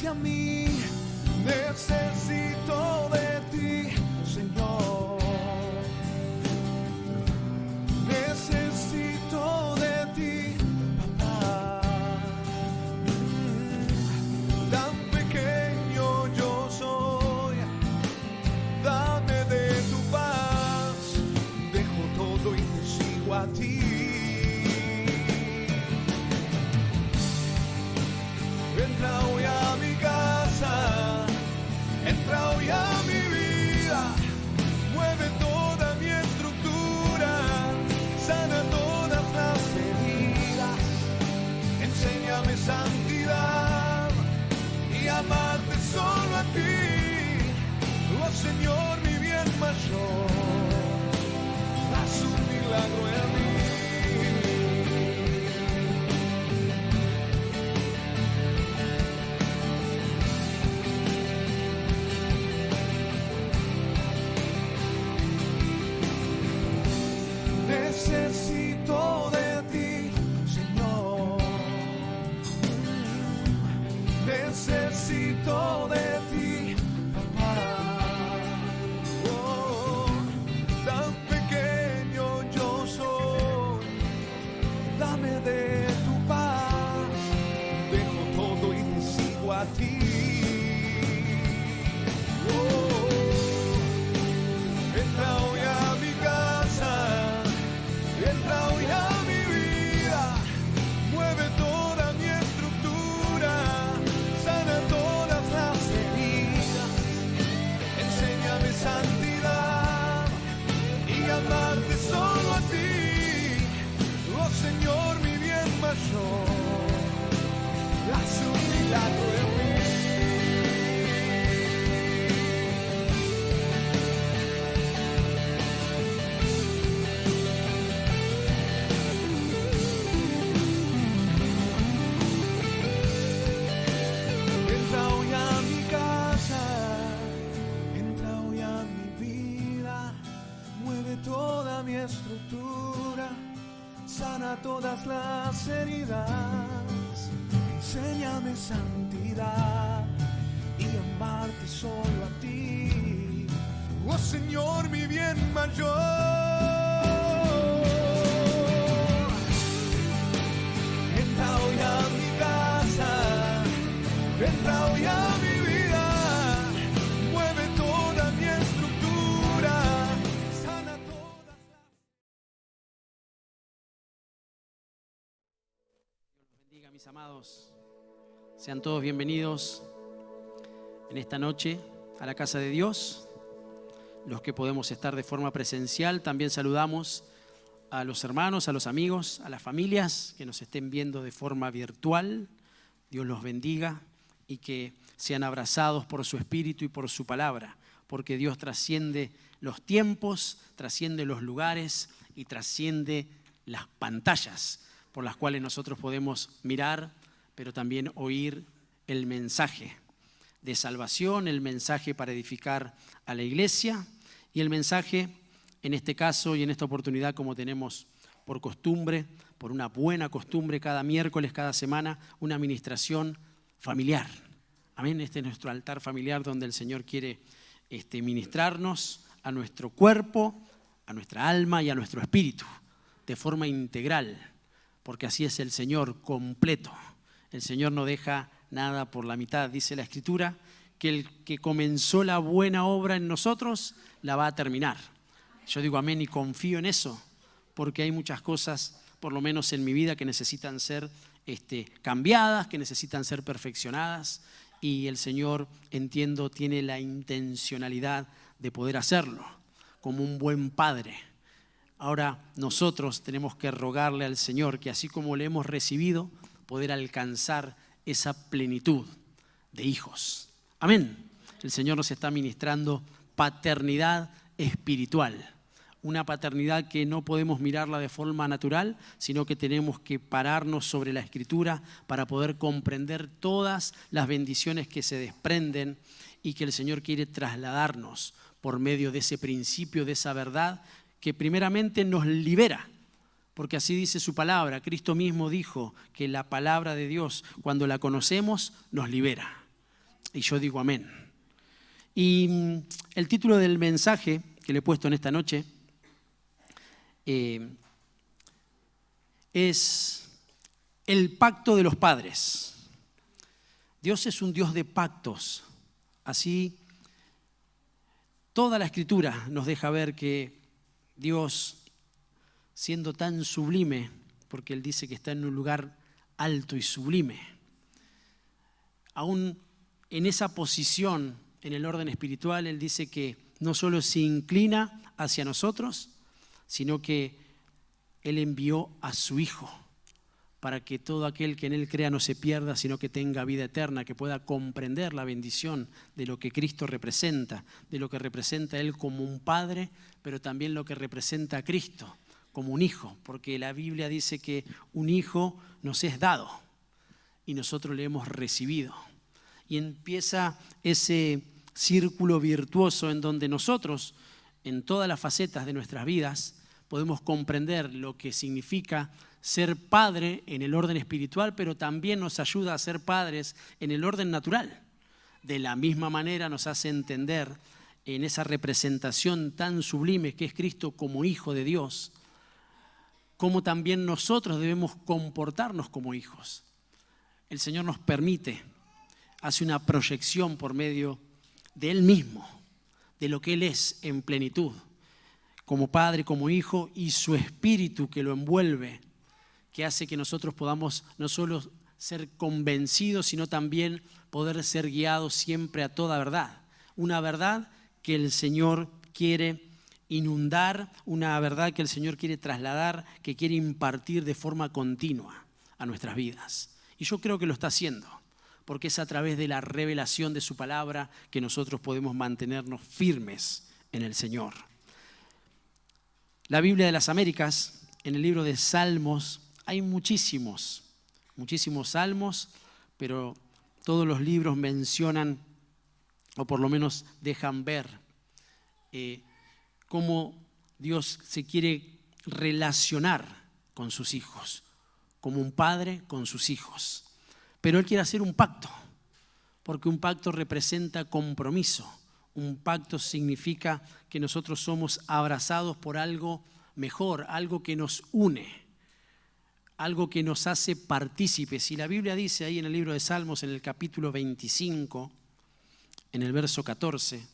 a mí. Necesito de ti, Señor. Necesito de ti, papá. Tan pequeño yo soy, dame de tu paz. Dejo todo y te sigo a ti. Entra hoy a mi casa, entra hoy a mi vida, mueve toda mi estructura, sana todas las heridas, enséñame santidad y amarte solo a ti. Oh Señor, mi bien mayor, haz un milagro en mí. Necesito de ti, Señor. Necesito de ti, papá. Oh, tan pequeño yo soy, dame de tu paz. Dejo todo y te sigo a ti. Oh, entra hoy a mi casa, entra hoy a mi vida, mueve toda mi estructura, sana todas las heridas, enséñame santidad y amarte solo a ti. Oh Señor, mi bien mayor, haz un milagro en mí. Entra hoy a mi casa, entra hoy a mi vida, mueve toda mi estructura, sana todas las heridas, enséñame santidad y amarte solo a ti. Oh Señor, mi bien mayor. Entra hoy a mi casa, entra hoy a mi vida, mueve toda mi estructura, sana todas las... Dios los bendiga, mis amados. Sean todos bienvenidos en esta noche a la casa de Dios. Los que podemos estar de forma presencial, también saludamos a los hermanos, a los amigos, a las familias que nos estén viendo de forma virtual. Dios los bendiga y que sean abrazados por su espíritu y por su palabra, porque Dios trasciende los tiempos, trasciende los lugares y trasciende las pantallas por las cuales nosotros podemos mirar, pero también oír el mensaje de salvación, el mensaje para edificar a la iglesia y el mensaje, en este caso y en esta oportunidad, como tenemos por costumbre, por una buena costumbre, cada miércoles, cada semana, una administración familiar. Amén. Este es nuestro altar familiar donde el Señor quiere ministrarnos a nuestro cuerpo, a nuestra alma y a nuestro espíritu de forma integral, porque así es el Señor completo. El Señor no deja nada por la mitad. Dice la Escritura que el que comenzó la buena obra en nosotros la va a terminar. Yo digo amén y confío en eso, porque hay muchas cosas, por lo menos en mi vida, que necesitan ser cambiadas, que necesitan ser perfeccionadas, y el Señor, entiendo, tiene la intencionalidad de poder hacerlo, como un buen padre. Ahora nosotros tenemos que rogarle al Señor que así como le hemos recibido, poder alcanzar esa plenitud de hijos. Amén. El Señor nos está ministrando paternidad espiritual. Una paternidad que no podemos mirarla de forma natural, sino que tenemos que pararnos sobre la Escritura para poder comprender todas las bendiciones que se desprenden y que el Señor quiere trasladarnos por medio de ese principio, de esa verdad que primeramente nos libera. Porque así dice su palabra. Cristo mismo dijo que la palabra de Dios, cuando la conocemos, nos libera. Y yo digo amén. Y el título del mensaje que le he puesto en esta noche es el pacto de los padres. Dios es un Dios de pactos. Así, toda la Escritura nos deja ver que Dios, siendo tan sublime, porque Él dice que está en un lugar alto y sublime, aún en esa posición en el orden espiritual, Él dice que no solo se inclina hacia nosotros, sino que Él envió a su Hijo para que todo aquel que en Él crea no se pierda, sino que tenga vida eterna, que pueda comprender la bendición de lo que Cristo representa, de lo que representa Él como un Padre, pero también lo que representa a Cristo como un Hijo, porque la Biblia dice que un Hijo nos es dado y nosotros le hemos recibido. Y empieza ese círculo virtuoso en donde nosotros, en todas las facetas de nuestras vidas, podemos comprender lo que significa ser padre en el orden espiritual, pero también nos ayuda a ser padres en el orden natural. De la misma manera nos hace entender en esa representación tan sublime que es Cristo como Hijo de Dios, cómo también nosotros debemos comportarnos como hijos. El Señor nos permite, hace una proyección por medio de Él mismo, de lo que Él es en plenitud, como Padre, como Hijo, y su Espíritu que lo envuelve, que hace que nosotros podamos no solo ser convencidos, sino también poder ser guiados siempre a toda verdad. Una verdad que el Señor quiere inundar, una verdad que el Señor quiere trasladar, que quiere impartir de forma continua a nuestras vidas. Y yo creo que lo está haciendo, porque es a través de la revelación de su palabra que nosotros podemos mantenernos firmes en el Señor. La Biblia de las Américas, en el libro de Salmos, hay muchísimos salmos, pero todos los libros mencionan, o por lo menos dejan ver, cómo Dios se quiere relacionar con sus hijos, como un padre con sus hijos. Pero Él quiere hacer un pacto, porque un pacto representa compromiso. Un pacto significa que nosotros somos abrazados por algo mejor, algo que nos une, algo que nos hace partícipes. Y la Biblia dice ahí en el libro de Salmos, en el capítulo 25, en el verso 14,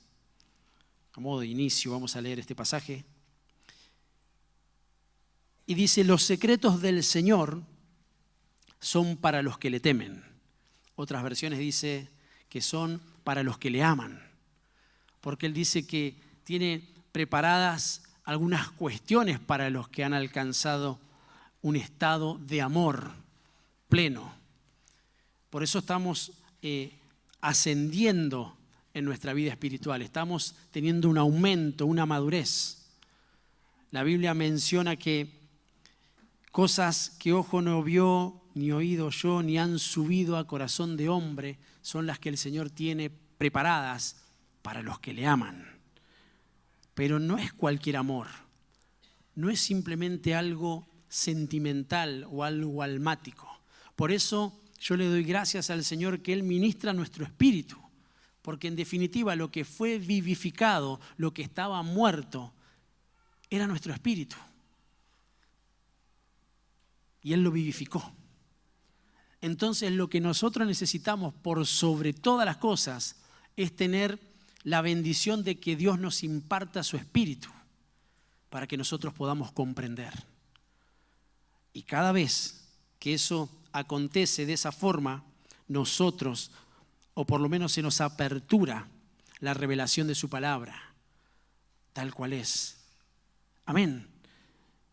a modo de inicio vamos a leer este pasaje. Y dice: los secretos del Señor son para los que le temen. Otras versiones dice que son para los que le aman, porque Él dice que tiene preparadas algunas cuestiones para los que han alcanzado un estado de amor pleno. Por eso estamos ascendiendo en nuestra vida espiritual, estamos teniendo un aumento, una madurez. La Biblia menciona que cosas que ojo no vio, ni oído oyó, ni han subido a corazón de hombre, son las que el Señor tiene preparadas para los que le aman. Pero no es cualquier amor, no es simplemente algo sentimental o algo almático. Por eso yo le doy gracias al Señor que Él ministra nuestro espíritu, porque en definitiva lo que fue vivificado, lo que estaba muerto, era nuestro espíritu. Y Él lo vivificó. Entonces lo que nosotros necesitamos por sobre todas las cosas es tener la bendición de que Dios nos imparta su espíritu para que nosotros podamos comprender. Y cada vez que eso acontece de esa forma, nosotros, o por lo menos se nos apertura la revelación de su palabra, tal cual es. Amén.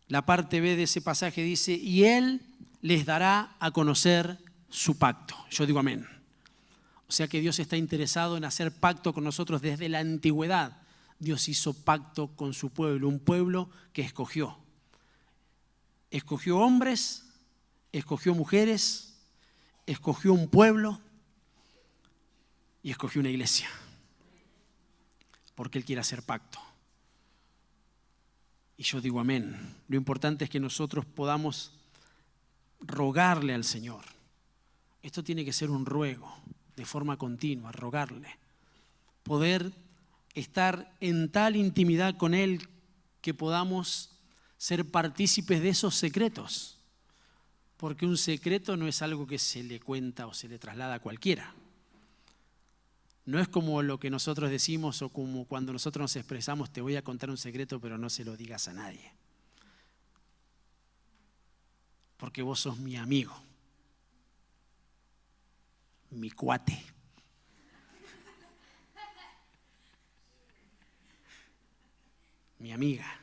La parte B de ese pasaje dice: y Él les dará a conocer su pacto. Yo digo amén. O sea que Dios está interesado en hacer pacto con nosotros desde la antigüedad. Dios hizo pacto con su pueblo, un pueblo que escogió. Escogió hombres, escogió mujeres, escogió un pueblo y escogió una iglesia. Porque Él quiere hacer pacto. Y yo digo amén. Lo importante es que nosotros podamos rogarle al Señor. Esto tiene que ser un ruego. de forma continua, rogarle. Poder estar en tal intimidad con Él que podamos ser partícipes de esos secretos. Porque un secreto no es algo que se le cuenta o se le traslada a cualquiera. No es como lo que nosotros decimos o como cuando nosotros nos expresamos, te voy a contar un secreto, pero no se lo digas a nadie. Porque vos sos mi amigo, mi cuate. Mi amiga.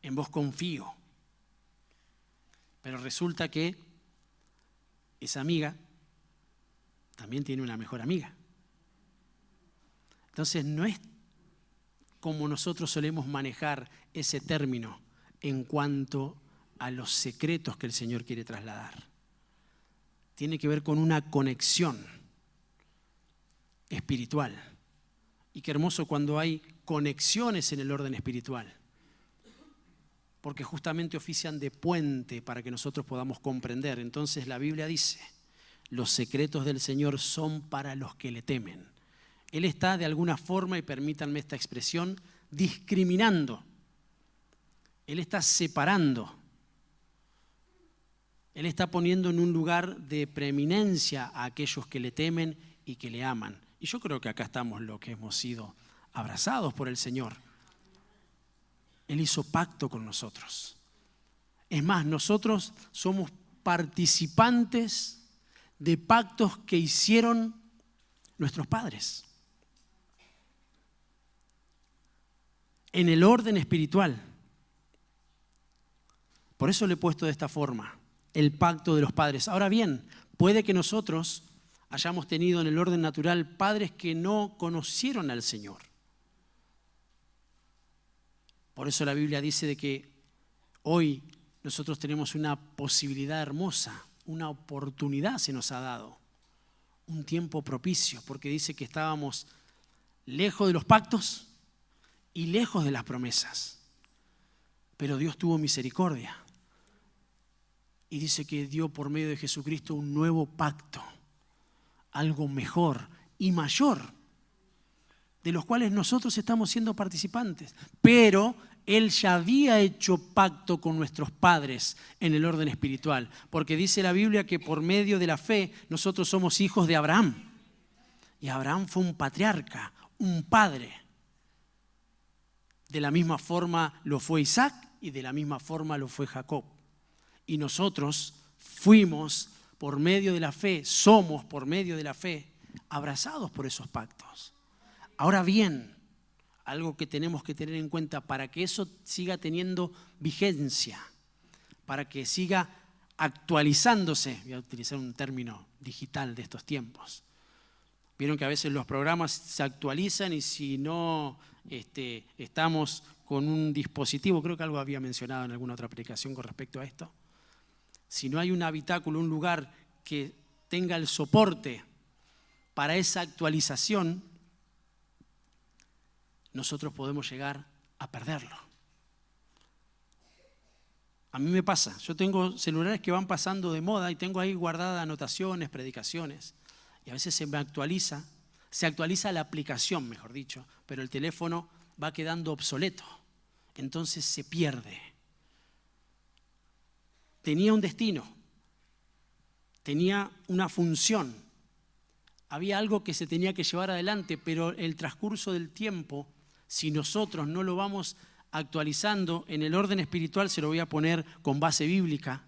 En vos confío. Pero resulta que esa amiga también tiene una mejor amiga. Entonces no es como nosotros solemos manejar ese término en cuanto a los secretos que el Señor quiere trasladar. Tiene que ver con una conexión espiritual. Y qué hermoso cuando hay conexiones en el orden espiritual. Porque justamente ofician de puente para que nosotros podamos comprender. Entonces la Biblia dice, los secretos del Señor son para los que le temen. Él está de alguna forma, y permítanme esta expresión, discriminando. Él está separando. Él está poniendo en un lugar de preeminencia a aquellos que le temen y que le aman. Y yo creo que acá estamos los que hemos sido abrazados por el Señor. Él hizo pacto con nosotros. Es más, nosotros somos participantes de pactos que hicieron nuestros padres. En el orden espiritual. Por eso le he puesto de esta forma, el pacto de los padres. Ahora bien, puede que nosotros hayamos tenido en el orden natural padres que no conocieron al Señor. Por eso la Biblia dice de que hoy nosotros tenemos una posibilidad hermosa, una oportunidad se nos ha dado, un tiempo propicio, porque dice que estábamos lejos de los pactos y lejos de las promesas. Pero Dios tuvo misericordia y dice que dio por medio de Jesucristo un nuevo pacto, algo mejor y mayor, de los cuales nosotros estamos siendo participantes. Pero Él ya había hecho pacto con nuestros padres en el orden espiritual, porque dice la Biblia que por medio de la fe nosotros somos hijos de Abraham. Y Abraham fue un patriarca, un padre. De la misma forma lo fue Isaac y de la misma forma lo fue Jacob. Y nosotros fuimos por medio de la fe, somos por medio de la fe, abrazados por esos pactos. Ahora bien, algo que tenemos que tener en cuenta para que eso siga teniendo vigencia, para que siga actualizándose, voy a utilizar un término digital de estos tiempos. Vieron que a veces los programas se actualizan y si no estamos con un dispositivo, creo que algo había mencionado en alguna otra aplicación con respecto a esto, si no hay un habitáculo, un lugar que tenga el soporte para esa actualización, nosotros podemos llegar a perderlo. A mí me pasa, yo tengo celulares que van pasando de moda y tengo ahí guardadas anotaciones, predicaciones, y a veces se actualiza la aplicación, mejor dicho, pero el teléfono va quedando obsoleto, entonces se pierde. Tenía un destino, tenía una función, había algo que se tenía que llevar adelante, pero el transcurso del tiempo, si nosotros no lo vamos actualizando en el orden espiritual, se lo voy a poner con base bíblica,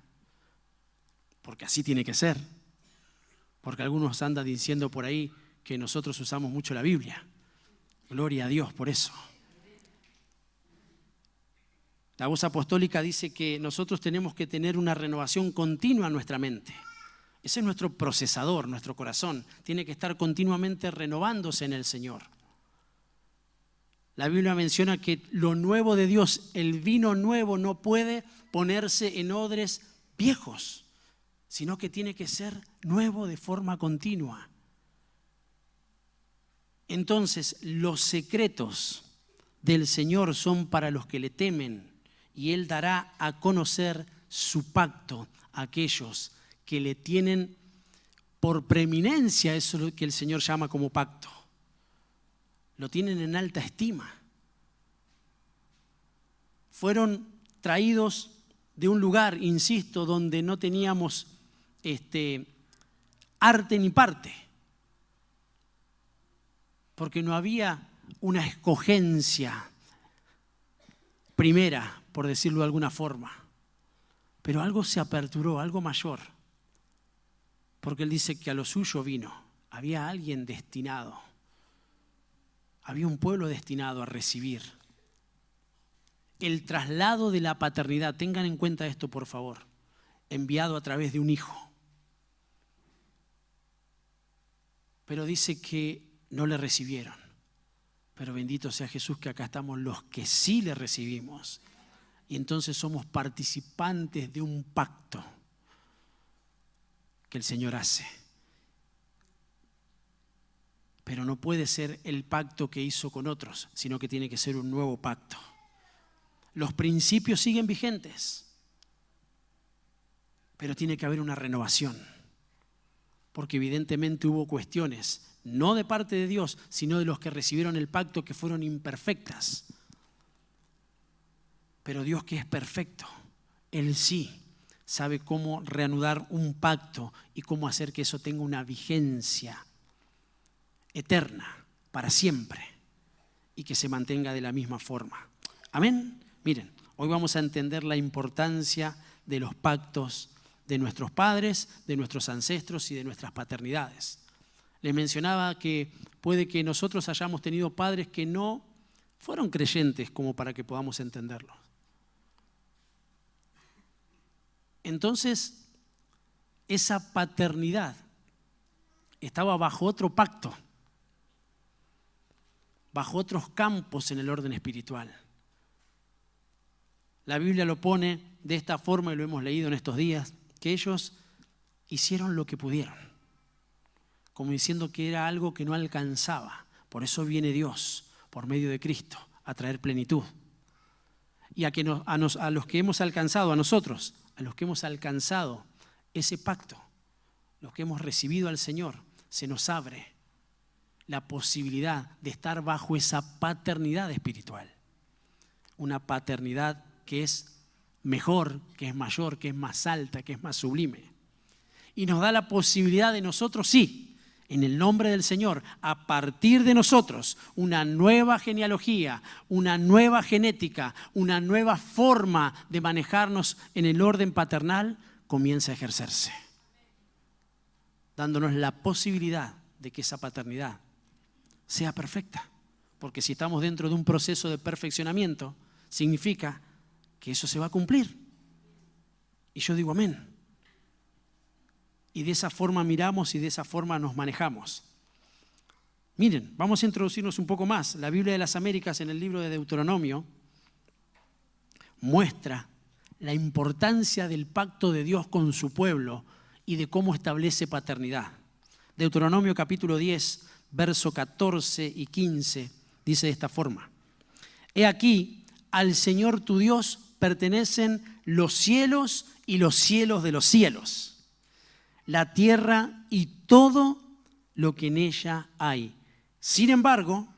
porque así tiene que ser, porque algunos andan diciendo por ahí que nosotros usamos mucho la Biblia. Gloria a Dios por eso. La voz apostólica dice que nosotros tenemos que tener una renovación continua en nuestra mente. Ese es nuestro procesador, nuestro corazón. Tiene que estar continuamente renovándose en el Señor. La Biblia menciona que lo nuevo de Dios, el vino nuevo, no puede ponerse en odres viejos, sino que tiene que ser nuevo de forma continua. Entonces, los secretos del Señor son para los que le temen y Él dará a conocer su pacto a aquellos que le tienen por preeminencia eso es lo que el Señor llama como pacto. Lo tienen en alta estima. Fueron traídos de un lugar, insisto, donde no teníamos arte ni parte, porque no había una escogencia primera, por decirlo de alguna forma, pero algo se aperturó, algo mayor, porque Él dice que a lo suyo vino, había alguien destinado, había un pueblo destinado a recibir el traslado de la paternidad. Tengan en cuenta esto, por favor, enviado a través de un hijo. Pero dice que no le recibieron. Pero bendito sea Jesús que acá estamos los que sí le recibimos. Y entonces somos participantes de un pacto que el Señor hace. Pero no puede ser el pacto que hizo con otros, sino que tiene que ser un nuevo pacto. Los principios siguen vigentes, pero tiene que haber una renovación, porque evidentemente hubo cuestiones, no de parte de Dios, sino de los que recibieron el pacto, que fueron imperfectas. Pero Dios, que es perfecto, Él sí sabe cómo reanudar un pacto y cómo hacer que eso tenga una vigencia eterna, para siempre, y que se mantenga de la misma forma. Amén. Miren, hoy vamos a entender la importancia de los pactos de nuestros padres, de nuestros ancestros y de nuestras paternidades. Les mencionaba que puede que nosotros hayamos tenido padres que no fueron creyentes como para que podamos entenderlo. Entonces, esa paternidad estaba bajo otro pacto, bajo otros campos en el orden espiritual. La Biblia lo pone de esta forma, y lo hemos leído en estos días, que ellos hicieron lo que pudieron, como diciendo que era algo que no alcanzaba. Por eso viene Dios, por medio de Cristo, a traer plenitud. Y a los que hemos alcanzado, a nosotros, a los que hemos alcanzado ese pacto, los que hemos recibido al Señor, se nos abre la posibilidad de estar bajo esa paternidad espiritual. Una paternidad que es mejor, que es mayor, que es más alta, que es más sublime. Y nos da la posibilidad de nosotros, sí, en el nombre del Señor, a partir de nosotros, una nueva genealogía, una nueva genética, una nueva forma de manejarnos en el orden paternal, comienza a ejercerse, dándonos la posibilidad de que esa paternidad sea perfecta. Porque si estamos dentro de un proceso de perfeccionamiento, significa que eso se va a cumplir. Y yo digo amén. Y de esa forma miramos y de esa forma nos manejamos. Miren, vamos a introducirnos un poco más. La Biblia de las Américas, en el libro de Deuteronomio, muestra la importancia del pacto de Dios con su pueblo y de cómo establece paternidad. Deuteronomio capítulo 10, verso 14 y 15, dice de esta forma: He aquí, al Señor tu Dios pertenecen los cielos y los cielos de los cielos, la tierra y todo lo que en ella hay. Sin embargo,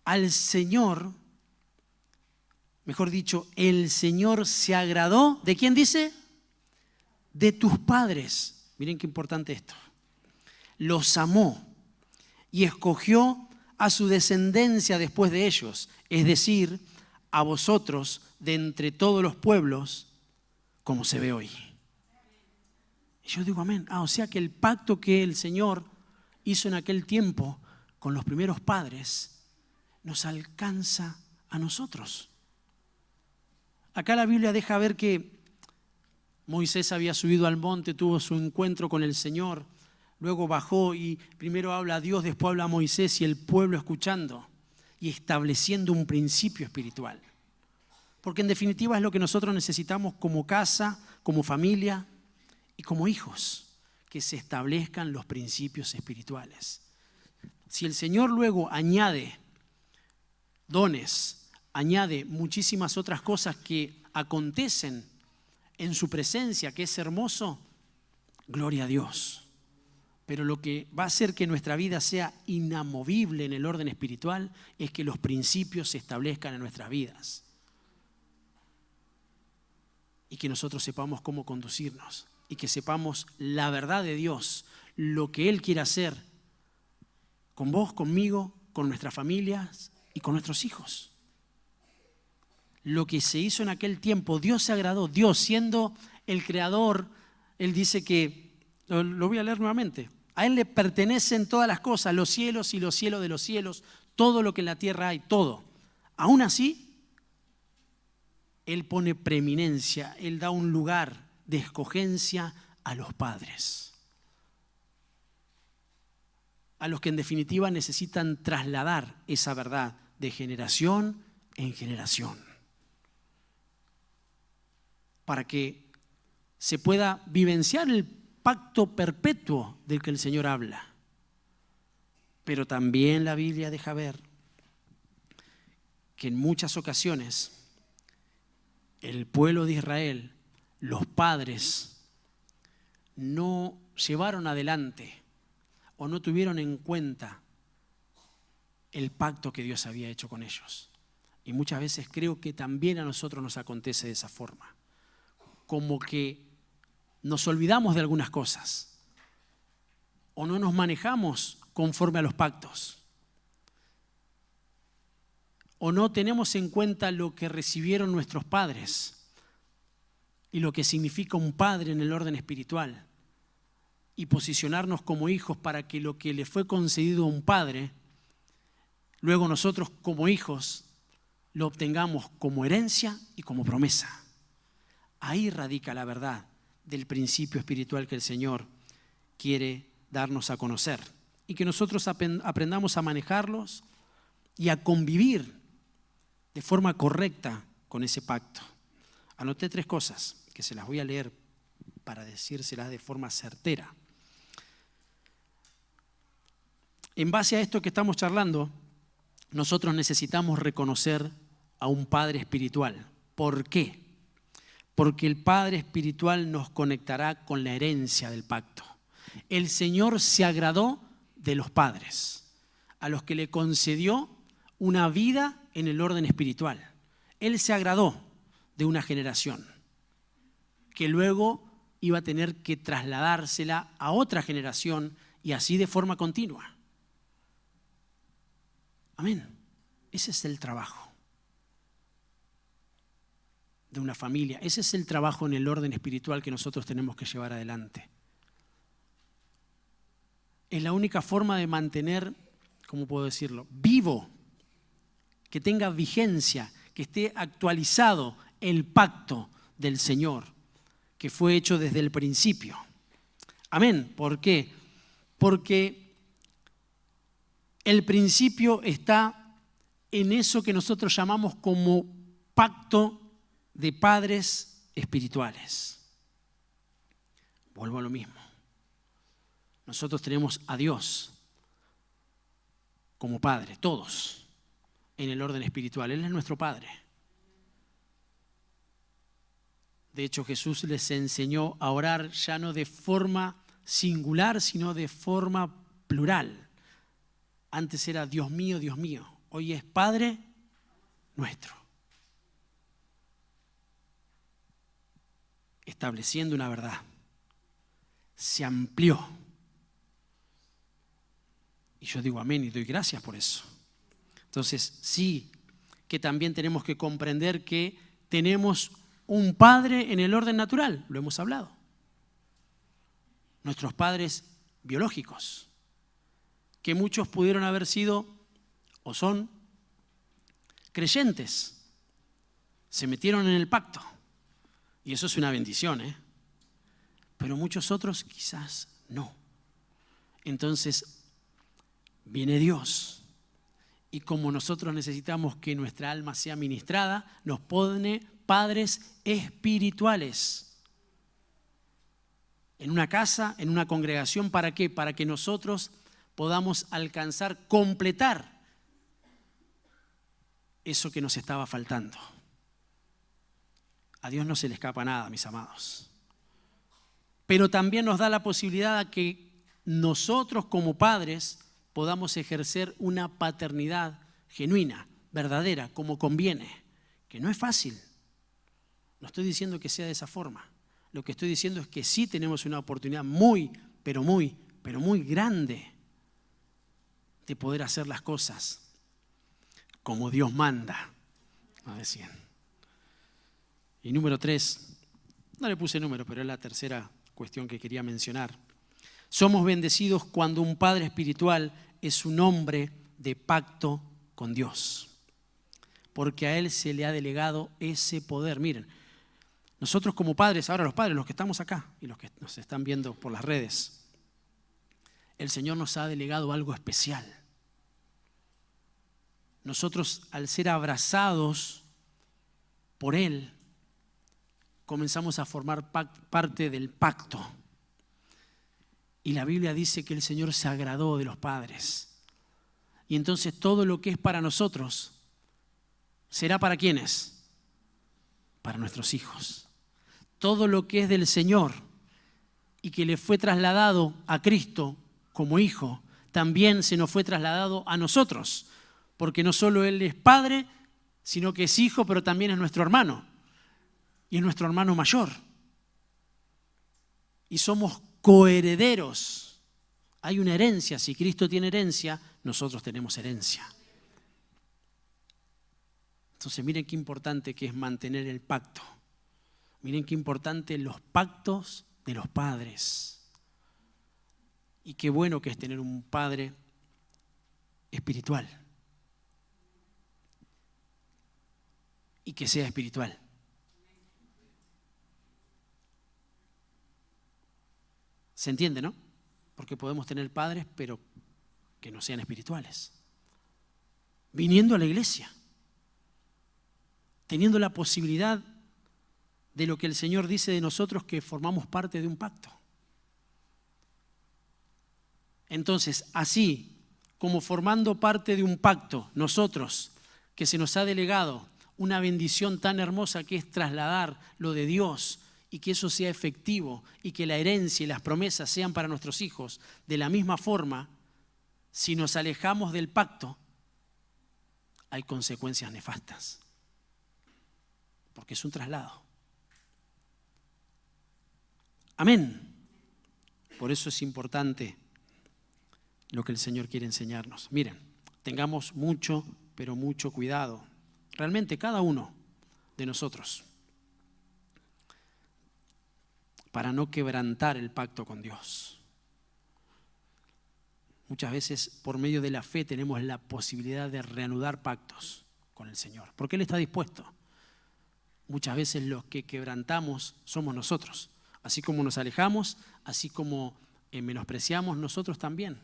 al Señor, mejor dicho, el Señor se agradó, ¿de quién dice? De tus padres. Miren qué importante esto. Los amó y escogió a su descendencia después de ellos, es decir, a vosotros de entre todos los pueblos, como se ve hoy. Y yo digo amén. O sea que el pacto que el Señor hizo en aquel tiempo con los primeros padres nos alcanza a nosotros. Acá la Biblia deja ver que Moisés había subido al monte, tuvo su encuentro con el Señor, luego bajó y primero habla a Dios, después habla a Moisés y el pueblo escuchando y estableciendo un principio espiritual. Porque en definitiva es lo que nosotros necesitamos como casa, como familia y como hijos, que se establezcan los principios espirituales. Si el Señor luego añade dones, añade muchísimas otras cosas que acontecen en su presencia, que es hermoso, gloria a Dios. Pero lo que va a hacer que nuestra vida sea inamovible en el orden espiritual es que los principios se establezcan en nuestras vidas. Y que nosotros sepamos cómo conducirnos. Y que sepamos la verdad de Dios, lo que Él quiere hacer con vos, conmigo, con nuestras familias y con nuestros hijos. Lo que se hizo en aquel tiempo, Dios se agradó. Dios, siendo el creador, Él dice que, lo voy a leer nuevamente, a Él le pertenecen todas las cosas, los cielos y los cielos de los cielos, todo lo que en la tierra hay, todo. Aún así, Él pone preeminencia, Él da un lugar de escogencia a los padres, a los que en definitiva necesitan trasladar esa verdad de generación en generación, para que se pueda vivenciar el pacto perpetuo del que el Señor habla. Pero también la Biblia deja ver que en muchas ocasiones el pueblo de Israel, los padres, no llevaron adelante o no tuvieron en cuenta el pacto que Dios había hecho con ellos. Y muchas veces creo que también a nosotros nos acontece de esa forma. Como que nos olvidamos de algunas cosas o no nos manejamos conforme a los pactos o no tenemos en cuenta lo que recibieron nuestros padres y lo que significa un padre en el orden espiritual y posicionarnos como hijos para que lo que le fue concedido a un padre, luego nosotros como hijos lo obtengamos como herencia y como promesa. Ahí radica la verdad del principio espiritual que el Señor quiere darnos a conocer y que nosotros aprendamos a manejarlos y a convivir de forma correcta con ese pacto. Anoté 3 cosas que se las voy a leer para decírselas de forma certera. En base a esto que estamos charlando, nosotros necesitamos reconocer a un Padre espiritual. ¿Por qué? Porque el Padre espiritual nos conectará con la herencia del pacto. El Señor se agradó de los padres, a los que le concedió una vida en el orden espiritual. Él se agradó de una generación que luego iba a tener que trasladársela a otra generación y así de forma continua. Amén. Ese es el trabajo de una familia. Ese es el trabajo en el orden espiritual que nosotros tenemos que llevar adelante. Es la única forma de mantener, ¿cómo puedo decirlo?, vivo, que tenga vigencia, que esté actualizado el pacto del Señor, que fue hecho desde el principio. Amén. ¿Por qué? Porque el principio está en eso que nosotros llamamos como pacto de padres espirituales. Vuelvo a lo mismo. Nosotros tenemos a Dios como Padre, todos, en el orden espiritual. Él es nuestro Padre. De hecho, Jesús les enseñó a orar ya no de forma singular, sino de forma plural. Antes era Dios mío, hoy es Padre nuestro. Estableciendo una verdad. Se amplió. Y yo digo amén y doy gracias por eso. Entonces, sí, que también tenemos que comprender que tenemos un padre en el orden natural, lo hemos hablado. Nuestros padres biológicos, que muchos pudieron haber sido o son creyentes, se metieron en el pacto. Y eso es una bendición, pero muchos otros quizás no. Entonces, viene Dios y como nosotros necesitamos que nuestra alma sea ministrada, nos pone padres espirituales en una casa, en una congregación. ¿Para qué? Para que nosotros podamos alcanzar, completar eso que nos estaba faltando. A Dios no se le escapa nada, mis amados. Pero también nos da la posibilidad de que nosotros como padres podamos ejercer una paternidad genuina, verdadera, como conviene, que no es fácil. No estoy diciendo que sea de esa forma. Lo que estoy diciendo es que sí tenemos una oportunidad muy grande de poder hacer las cosas como Dios manda, nos decían. Y número 3, no le puse número, pero es la tercera cuestión que quería mencionar. Somos bendecidos cuando un padre espiritual es un hombre de pacto con Dios, porque a él se le ha delegado ese poder. Miren, nosotros como padres, ahora los padres, los que estamos acá y los que nos están viendo por las redes, el Señor nos ha delegado algo especial. Nosotros, al ser abrazados por Él, comenzamos a formar parte del pacto. Y la Biblia dice que el Señor se agradó de los padres. Y entonces todo lo que es para nosotros, ¿será para quiénes? Para nuestros hijos. Todo lo que es del Señor y que le fue trasladado a Cristo como hijo, también se nos fue trasladado a nosotros. Porque no solo Él es padre, sino que es hijo, pero también es nuestro hermano. Y es nuestro hermano mayor. Y somos coherederos. Hay una herencia. Si Cristo tiene herencia, nosotros tenemos herencia. Entonces miren qué importante que es mantener el pacto. Miren qué importante los pactos de los padres. Y qué bueno que es tener un padre espiritual. Y que sea espiritual. ¿Se entiende, no? Porque podemos tener padres, pero que no sean espirituales. Viniendo a la iglesia. Teniendo la posibilidad de lo que el Señor dice de nosotros, que formamos parte de un pacto. Entonces, así como formando parte de un pacto, nosotros, que se nos ha delegado una bendición tan hermosa que es trasladar lo de Dios y que eso sea efectivo y que la herencia y las promesas sean para nuestros hijos, de la misma forma, si nos alejamos del pacto, hay consecuencias nefastas. Porque es un traslado. Amén. Por eso es importante lo que el Señor quiere enseñarnos. Miren, tengamos mucho, pero mucho cuidado. Realmente cada uno de nosotros, para no quebrantar el pacto con Dios. Muchas veces por medio de la fe tenemos la posibilidad de reanudar pactos con el Señor, porque Él está dispuesto. Muchas veces los que quebrantamos somos nosotros. Así como nos alejamos, así como menospreciamos, nosotros también.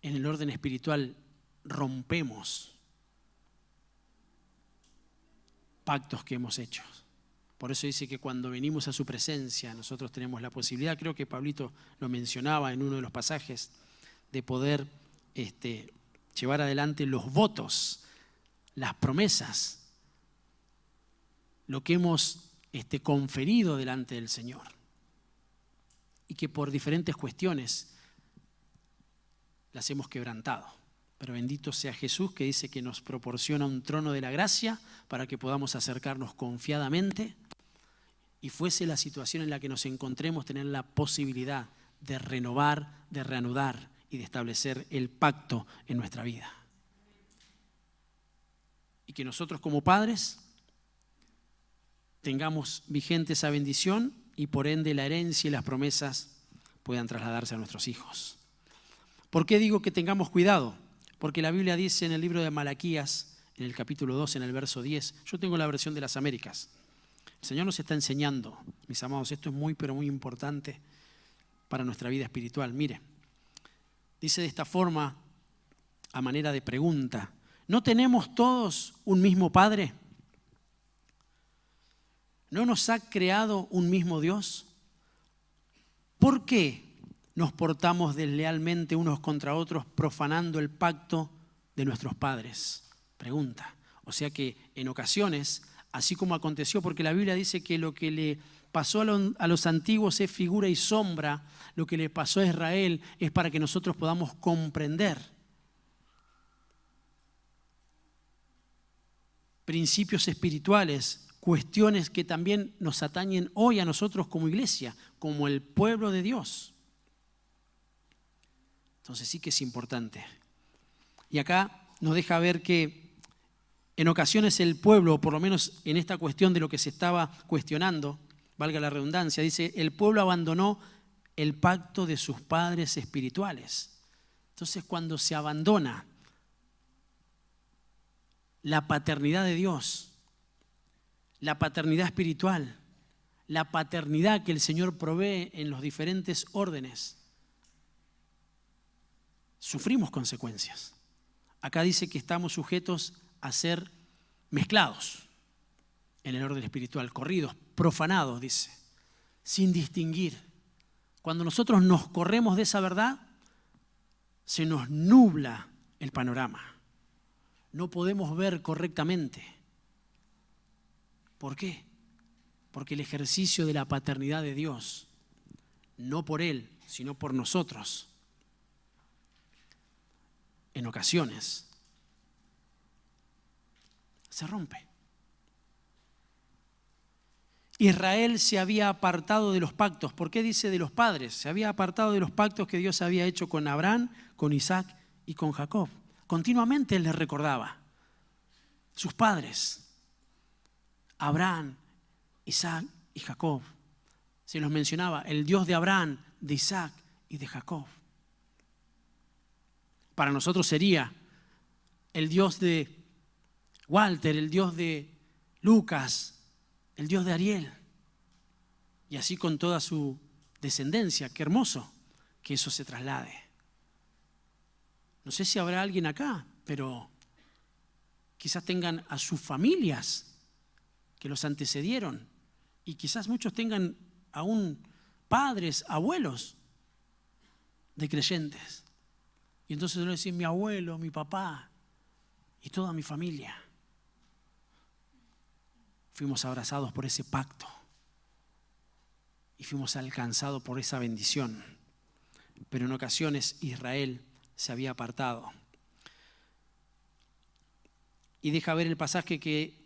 En el orden espiritual rompemos pactos que hemos hecho. Por eso dice que cuando venimos a su presencia, nosotros tenemos la posibilidad, creo que Pablito lo mencionaba en uno de los pasajes, de poder llevar adelante los votos, las promesas, lo que hemos conferido delante del Señor. Y que por diferentes cuestiones las hemos quebrantado. Pero bendito sea Jesús, que dice que nos proporciona un trono de la gracia para que podamos acercarnos confiadamente y fuese la situación en la que nos encontremos, tener la posibilidad de renovar, de reanudar y de establecer el pacto en nuestra vida. Y que nosotros como padres tengamos vigente esa bendición y por ende la herencia y las promesas puedan trasladarse a nuestros hijos. ¿Por qué digo que tengamos cuidado? Porque la Biblia dice en el libro de Malaquías, en el capítulo 2, en el verso 10, yo tengo la versión de las Américas. El Señor nos está enseñando, mis amados, esto es muy, pero muy importante para nuestra vida espiritual. Mire, dice de esta forma, a manera de pregunta, ¿no tenemos todos un mismo Padre? ¿No nos ha creado un mismo Dios? ¿Por qué nos portamos deslealmente unos contra otros, profanando el pacto de nuestros padres? Pregunta. O sea que en ocasiones, así como aconteció, porque la Biblia dice que lo que le pasó a los antiguos es figura y sombra, lo que le pasó a Israel es para que nosotros podamos comprender principios espirituales, cuestiones que también nos atañen hoy a nosotros como iglesia, como el pueblo de Dios. Entonces sí que es importante. Y acá nos deja ver que en ocasiones el pueblo, por lo menos en esta cuestión de lo que se estaba cuestionando, valga la redundancia, dice, el pueblo abandonó el pacto de sus padres espirituales. Entonces cuando se abandona la paternidad de Dios, la paternidad espiritual, la paternidad que el Señor provee en los diferentes órdenes, sufrimos consecuencias. Acá dice que estamos sujetos a ser mezclados en el orden espiritual, corridos, profanados, dice, sin distinguir. Cuando nosotros nos corremos de esa verdad, se nos nubla el panorama. No podemos ver correctamente. ¿Por qué? Porque el ejercicio de la paternidad de Dios, no por Él, sino por nosotros, en ocasiones, se rompe. Israel se había apartado de los pactos. ¿Por qué dice de los padres? Se había apartado de los pactos que Dios había hecho con Abraham, con Isaac y con Jacob. Continuamente Él les recordaba sus padres, Abraham, Isaac y Jacob. Se los mencionaba, el Dios de Abraham, de Isaac y de Jacob. Para nosotros sería el Dios de Walter, el Dios de Lucas, el Dios de Ariel. Y así con toda su descendencia. Qué hermoso que eso se traslade. No sé si habrá alguien acá, pero quizás tengan a sus familias que los antecedieron. Y quizás muchos tengan aún padres, abuelos de creyentes. Y entonces uno dice, mi abuelo, mi papá y toda mi familia. Fuimos abrazados por ese pacto y fuimos alcanzados por esa bendición. Pero en ocasiones Israel se había apartado. Y deja ver el pasaje que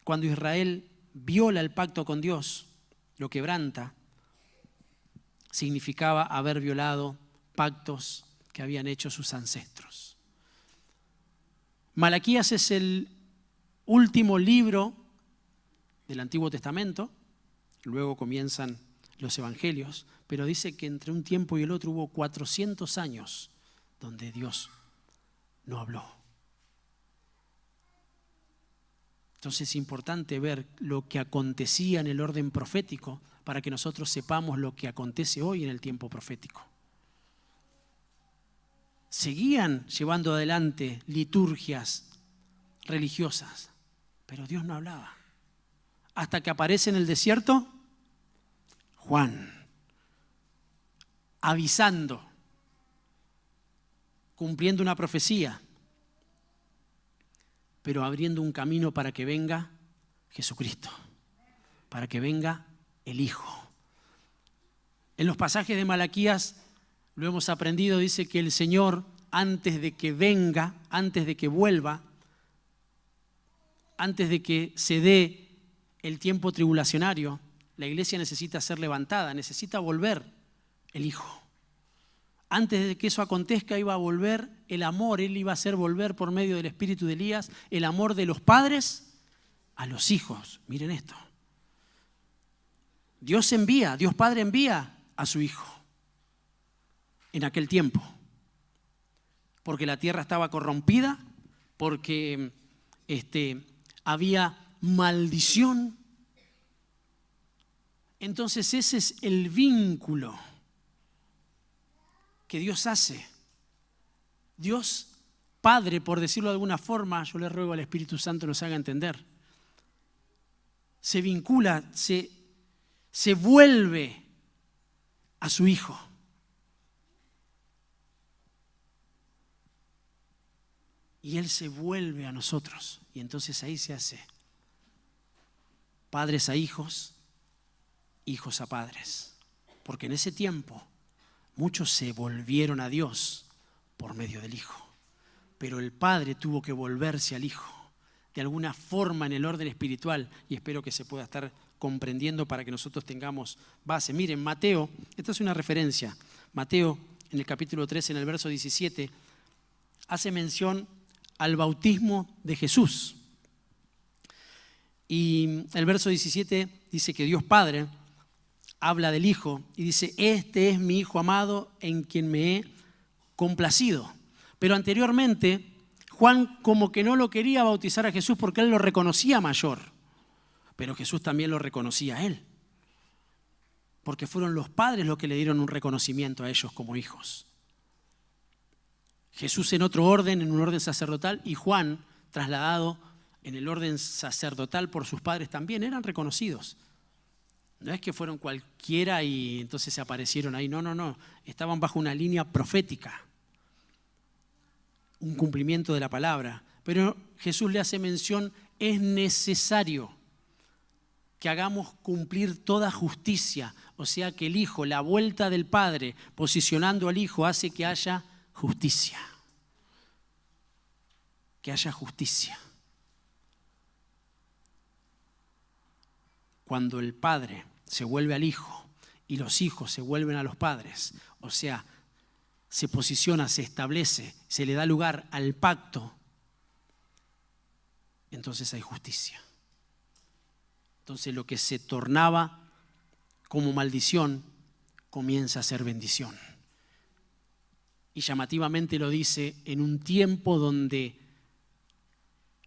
cuando Israel viola el pacto con Dios, lo quebranta, significaba haber violado pactos que habían hecho sus ancestros. Malaquías es el último libro del Antiguo Testamento, luego comienzan los evangelios, pero dice que entre un tiempo y el otro hubo 400 años donde Dios no habló. Entonces es importante ver lo que acontecía en el orden profético para que nosotros sepamos lo que acontece hoy en el tiempo profético. Seguían llevando adelante liturgias religiosas, pero Dios no hablaba. Hasta que aparece en el desierto Juan, avisando, cumpliendo una profecía, pero abriendo un camino para que venga Jesucristo, para que venga el Hijo. En los pasajes de Malaquías lo hemos aprendido, dice que el Señor, antes de que venga, antes de que vuelva, antes de que se dé el tiempo tribulacionario, la iglesia necesita ser levantada, necesita volver el Hijo. Antes de que eso acontezca iba a volver el amor, Él iba a hacer volver por medio del espíritu de Elías el amor de los padres a los hijos. Miren esto. Dios envía, Dios Padre envía a su Hijo en aquel tiempo, porque la tierra estaba corrompida, porque había maldición. Entonces ese es el vínculo que Dios hace. Dios Padre, por decirlo de alguna forma, yo le ruego al Espíritu Santo nos haga entender, se vincula, se vuelve a su Hijo. Y Él se vuelve a nosotros. Y entonces ahí se hace padres a hijos, hijos a padres. Porque en ese tiempo muchos se volvieron a Dios por medio del Hijo. Pero el Padre tuvo que volverse al Hijo. De alguna forma en el orden espiritual, y espero que se pueda estar comprendiendo para que nosotros tengamos base. Miren, Mateo, esta es una referencia. Mateo, en el capítulo 3, en el verso 17, hace mención al bautismo de Jesús. Y el verso 17 dice que Dios Padre habla del Hijo y dice: este es mi Hijo amado en quien me he complacido. Pero anteriormente Juan como que no lo quería bautizar a Jesús porque él lo reconocía mayor. Pero Jesús también lo reconocía a él. Porque fueron los padres los que le dieron un reconocimiento a ellos como hijos. Jesús en otro orden, en un orden sacerdotal, y Juan trasladado en el orden sacerdotal por sus padres también, eran reconocidos. No es que fueron cualquiera y entonces se aparecieron ahí. No. Estaban bajo una línea profética. Un cumplimiento de la palabra. Pero Jesús le hace mención: es necesario que hagamos cumplir toda justicia. O sea que el Hijo, la vuelta del Padre posicionando al Hijo, hace que haya justicia. Que haya justicia. Cuando el Padre se vuelve al Hijo y los hijos se vuelven a los padres, o sea, se posiciona, se establece, se le da lugar al pacto, entonces hay justicia. Entonces lo que se tornaba como maldición comienza a ser bendición. Y llamativamente lo dice en un tiempo donde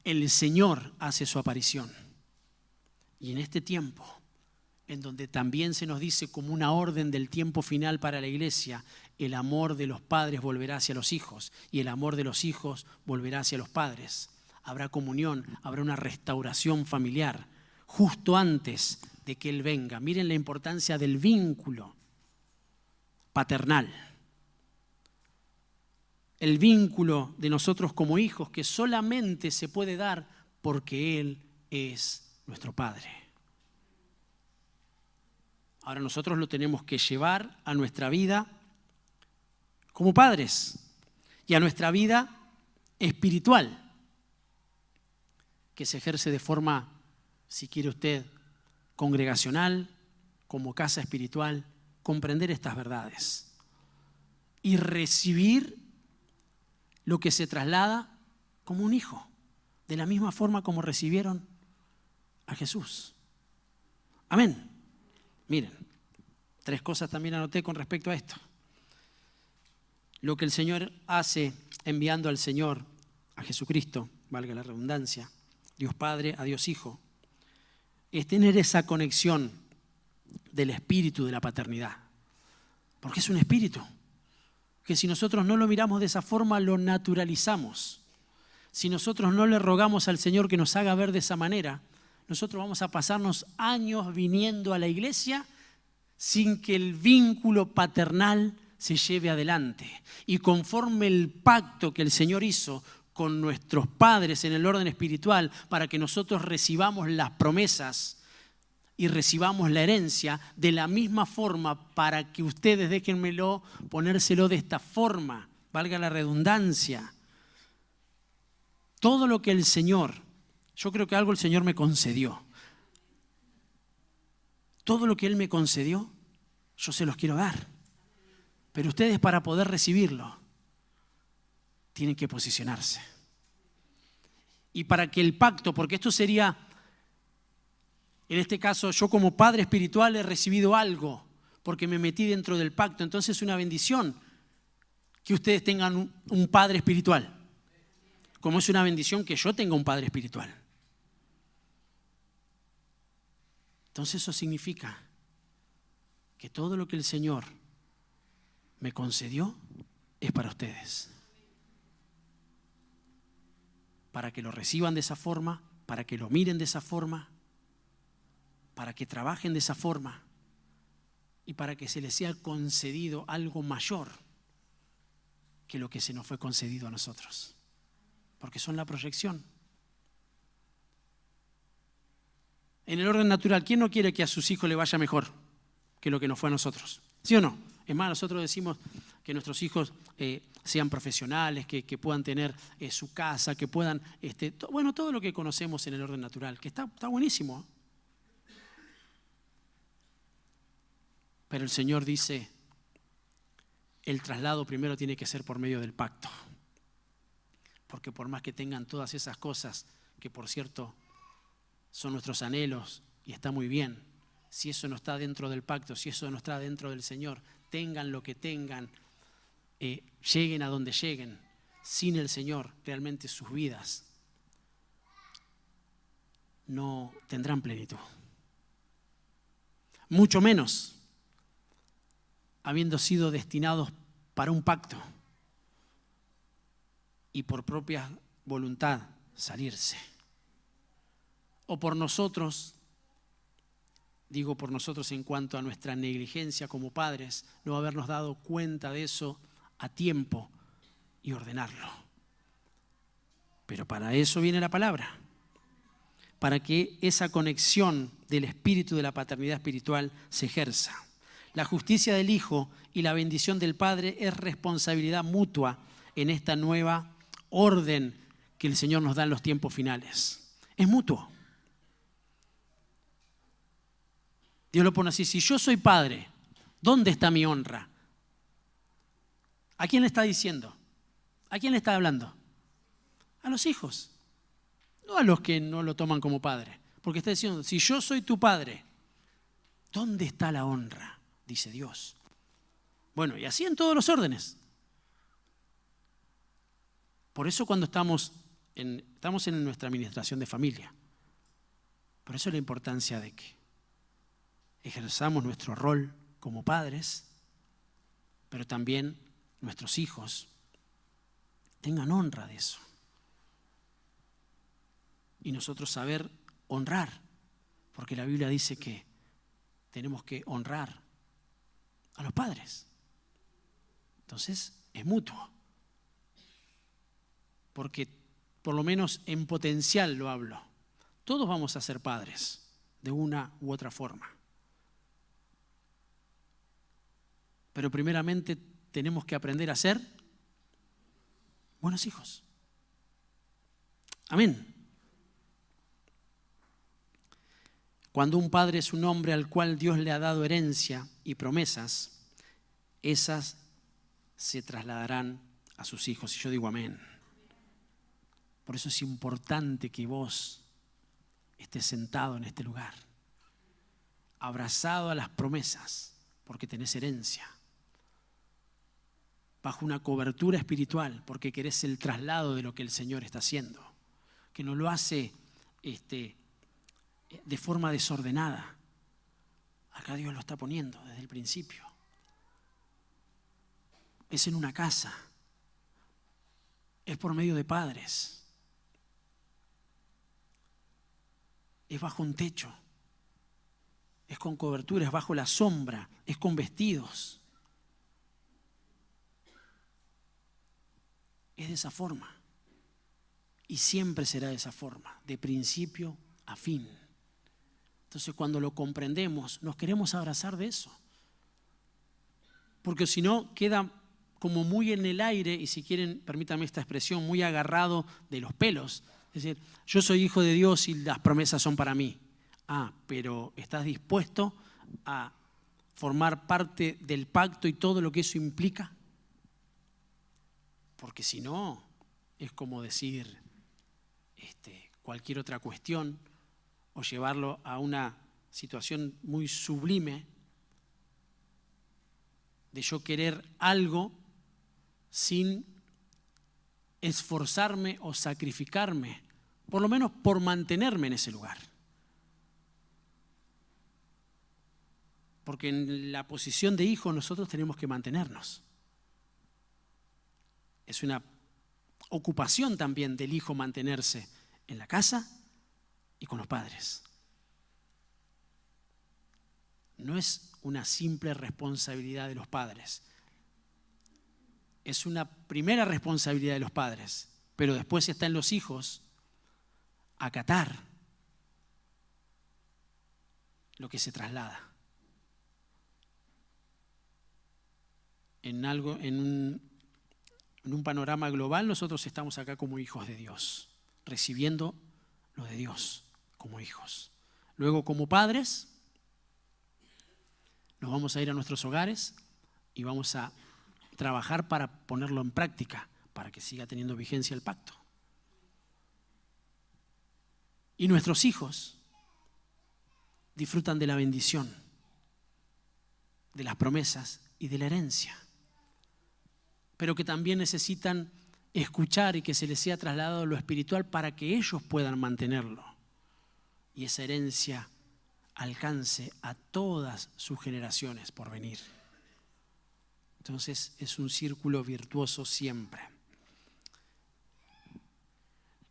el Señor hace su aparición. Y en este tiempo, en donde también se nos dice como una orden del tiempo final para la iglesia, el amor de los padres volverá hacia los hijos y el amor de los hijos volverá hacia los padres. Habrá comunión, habrá una restauración familiar justo antes de que Él venga. Miren la importancia del vínculo paternal. El vínculo de nosotros como hijos que solamente se puede dar porque Él es nuestro Padre. Ahora nosotros lo tenemos que llevar a nuestra vida como padres y a nuestra vida espiritual, que se ejerce de forma, si quiere usted, congregacional, como casa espiritual, comprender estas verdades y recibir lo que se traslada como un hijo, de la misma forma como recibieron a Jesús. Amén. Miren, 3 cosas también anoté con respecto a esto. Lo que el Señor hace enviando al Señor, a Jesucristo, valga la redundancia, Dios Padre a Dios Hijo, es tener esa conexión del espíritu de la paternidad. Porque es un espíritu que si nosotros no lo miramos de esa forma, lo naturalizamos. Si nosotros no le rogamos al Señor que nos haga ver de esa manera, nosotros vamos a pasarnos años viniendo a la iglesia sin que el vínculo paternal se lleve adelante. Y conforme el pacto que el Señor hizo con nuestros padres en el orden espiritual para que nosotros recibamos las promesas y recibamos la herencia, de la misma forma para que ustedes, déjenmelo ponérselo de esta forma, valga la redundancia. Todo lo que el Señor, yo creo que algo el Señor me concedió. Todo lo que Él me concedió, yo se los quiero dar. Pero ustedes, para poder recibirlo, tienen que posicionarse. Y para que el pacto, porque esto sería, en este caso, yo como padre espiritual he recibido algo, porque me metí dentro del pacto. Entonces es una bendición que ustedes tengan un padre espiritual. Como es una bendición que yo tenga un padre espiritual. Entonces eso significa que todo lo que el Señor me concedió es para ustedes. Para que lo reciban de esa forma, para que lo miren de esa forma, para que trabajen de esa forma y para que se les sea concedido algo mayor que lo que se nos fue concedido a nosotros. Porque son la proyección. En el orden natural, ¿quién no quiere que a sus hijos le vaya mejor? que lo que nos fue a nosotros. ¿Sí o no? Es más, nosotros decimos que nuestros hijos sean profesionales, que puedan tener su casa, que puedan, todo lo que conocemos en el orden natural, que está buenísimo. Pero el Señor dice, el traslado primero tiene que ser por medio del pacto. Porque por más que tengan todas esas cosas, que por cierto son nuestros anhelos y está muy bien, si eso no está dentro del pacto, si eso no está dentro del Señor, tengan lo que tengan, lleguen a donde lleguen, sin el Señor, realmente sus vidas no tendrán plenitud. Mucho menos habiendo sido destinados para un pacto y por propia voluntad salirse. O por nosotros, digo por nosotros en cuanto a nuestra negligencia como padres, no habernos dado cuenta de eso a tiempo y ordenarlo. Pero para eso viene la palabra, para que esa conexión del espíritu de la paternidad espiritual se ejerza. La justicia del Hijo y la bendición del Padre es responsabilidad mutua en esta nueva orden que el Señor nos da en los tiempos finales. Es mutuo. Dios lo pone así, si yo soy padre, ¿dónde está mi honra? ¿A quién le está diciendo? ¿A quién le está hablando? A los hijos, no a los que no lo toman como padre. Porque está diciendo, si yo soy tu padre, ¿dónde está la honra? Dice Dios. Bueno, y así en todos los órdenes. Por eso cuando estamos en nuestra administración de familia, por eso la importancia de que ejerzamos nuestro rol como padres, pero también nuestros hijos tengan honra de eso. Y nosotros saber honrar, porque la Biblia dice que tenemos que honrar a los padres. Entonces, es mutuo. Porque, por lo menos en potencial lo hablo, todos vamos a ser padres, de una u otra forma. Pero primeramente tenemos que aprender a ser buenos hijos. Amén. Cuando un padre es un hombre al cual Dios le ha dado herencia y promesas, esas se trasladarán a sus hijos. Y yo digo amén. Por eso es importante que vos estés sentado en este lugar, abrazado a las promesas, porque tenés herencia, bajo una cobertura espiritual, porque querés el traslado de lo que el Señor está haciendo, que no lo hace de forma desordenada. Acá Dios lo está poniendo desde el principio. Es en una casa, es por medio de padres, es bajo un techo, es con cobertura, es bajo la sombra, es con vestidos. Es de esa forma. Y siempre será de esa forma, de principio a fin. Entonces, cuando lo comprendemos, nos queremos abrazar de eso. Porque si no, queda como muy en el aire, y si quieren, permítanme esta expresión, muy agarrado de los pelos. Es decir, yo soy hijo de Dios y las promesas son para mí. Pero ¿estás dispuesto a formar parte del pacto y todo lo que eso implica? Porque si no, es como decir cualquier otra cuestión o llevarlo a una situación muy sublime de yo querer algo sin esforzarme o sacrificarme, por lo menos por mantenerme en ese lugar. Porque en la posición de hijo nosotros tenemos que mantenernos. Es una ocupación también del hijo mantenerse en la casa y con los padres. No es una simple responsabilidad de los padres. Es una primera responsabilidad de los padres, pero después está en los hijos acatar lo que se traslada. en un panorama global, nosotros estamos acá como hijos de Dios, recibiendo lo de Dios como hijos. Luego, como padres, nos vamos a ir a nuestros hogares y vamos a trabajar para ponerlo en práctica, para que siga teniendo vigencia el pacto. Y nuestros hijos disfrutan de la bendición, de las promesas y de la herencia, pero que también necesitan escuchar y que se les sea trasladado lo espiritual para que ellos puedan mantenerlo y esa herencia alcance a todas sus generaciones por venir. Entonces es un círculo virtuoso siempre.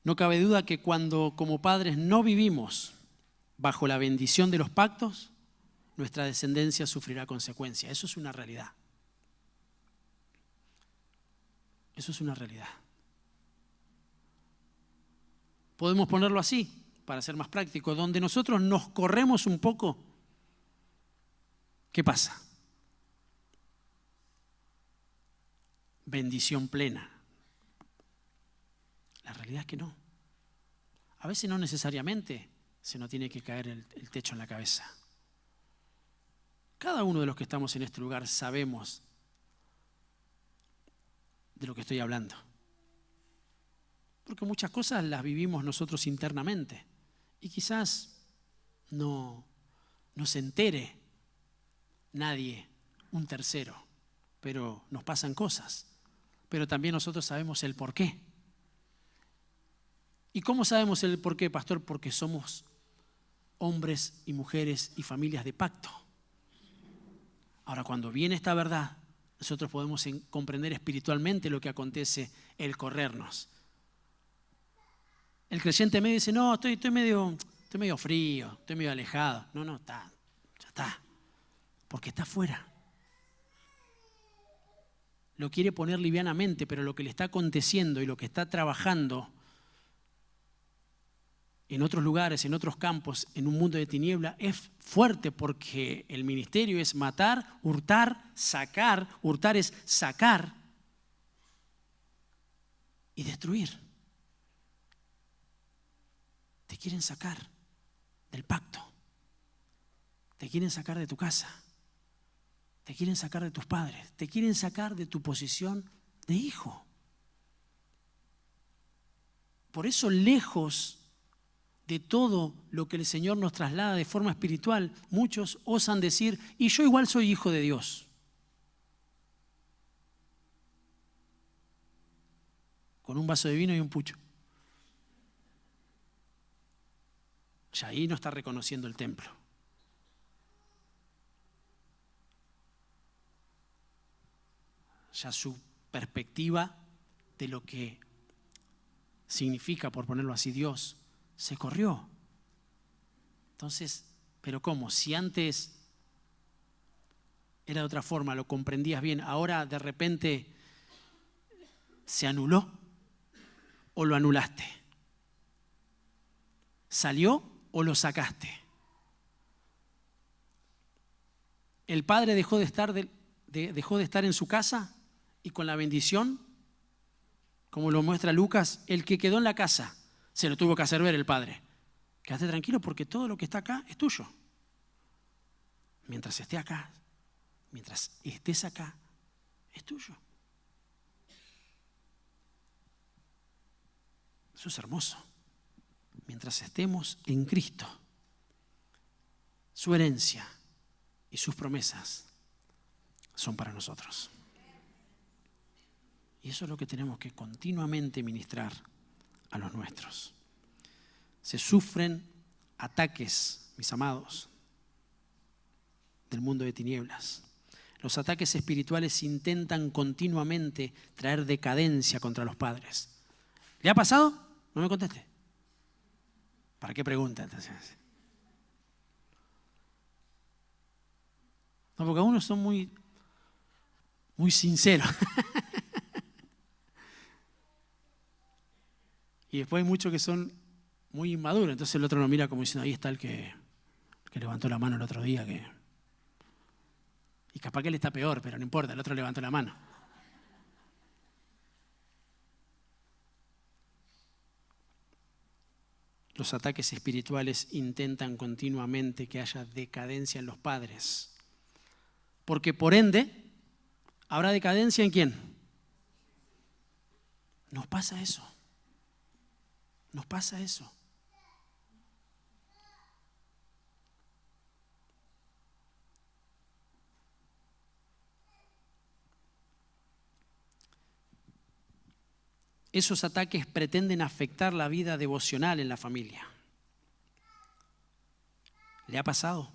No cabe duda que cuando como padres no vivimos bajo la bendición de los pactos, nuestra descendencia sufrirá consecuencias. Eso es una realidad. Eso es una realidad. Podemos ponerlo así, para ser más práctico, donde nosotros nos corremos un poco, ¿qué pasa? Bendición plena. La realidad es que no. A veces no necesariamente se nos tiene que caer el techo en la cabeza. Cada uno de los que estamos en este lugar sabemos de lo que estoy hablando. Porque muchas cosas las vivimos nosotros internamente y quizás no se entere nadie, un tercero, pero nos pasan cosas. Pero también nosotros sabemos el por qué. ¿Y cómo sabemos el por qué, pastor? Porque somos hombres y mujeres y familias de pacto. Ahora, cuando viene esta verdad, nosotros podemos comprender espiritualmente lo que acontece, el corrernos. El creyente medio dice, no, estoy medio frío, estoy medio alejado. No, ya está, porque está afuera. Lo quiere poner livianamente, pero lo que le está aconteciendo y lo que está trabajando en otros lugares, en otros campos, en un mundo de tiniebla, es fuerte porque el ministerio es matar, hurtar, sacar. Hurtar es sacar y destruir. Te quieren sacar del pacto. Te quieren sacar de tu casa. Te quieren sacar de tus padres. Te quieren sacar de tu posición de hijo. Por eso, lejos de todo lo que el Señor nos traslada de forma espiritual, muchos osan decir, y yo igual soy hijo de Dios. Con un vaso de vino y un pucho. Ya ahí no está reconociendo el templo. Ya su perspectiva de lo que significa, por ponerlo así, Dios, se corrió. Entonces, ¿pero cómo? Si antes era de otra forma, lo comprendías bien, ahora de repente se anuló o lo anulaste. ¿Salió o lo sacaste? El padre dejó de estar en su casa y con la bendición, como lo muestra Lucas, el que quedó en la casa se lo tuvo que hacer ver el padre. Quédate tranquilo porque todo lo que está acá es tuyo. Mientras esté acá, mientras estés acá, es tuyo. Eso es hermoso. Mientras estemos en Cristo, su herencia y sus promesas son para nosotros. Y eso es lo que tenemos que continuamente ministrar a los nuestros. Se sufren ataques, mis amados, del mundo de tinieblas. Los ataques espirituales intentan continuamente traer decadencia contra los padres. ¿Le ha pasado? No me conteste. ¿Para qué pregunta entonces? No, porque algunos son muy sinceros. Y después hay muchos que son muy inmaduros. Entonces el otro lo mira como diciendo, ahí está el que levantó la mano el otro día, que Y capaz que él está peor, pero no importa, el otro levantó la mano. Los ataques espirituales intentan continuamente que haya decadencia en los padres. Porque por ende, ¿habrá decadencia en quién? Nos pasa eso. Nos pasa eso. Esos ataques pretenden afectar la vida devocional en la familia. ¿Le ha pasado?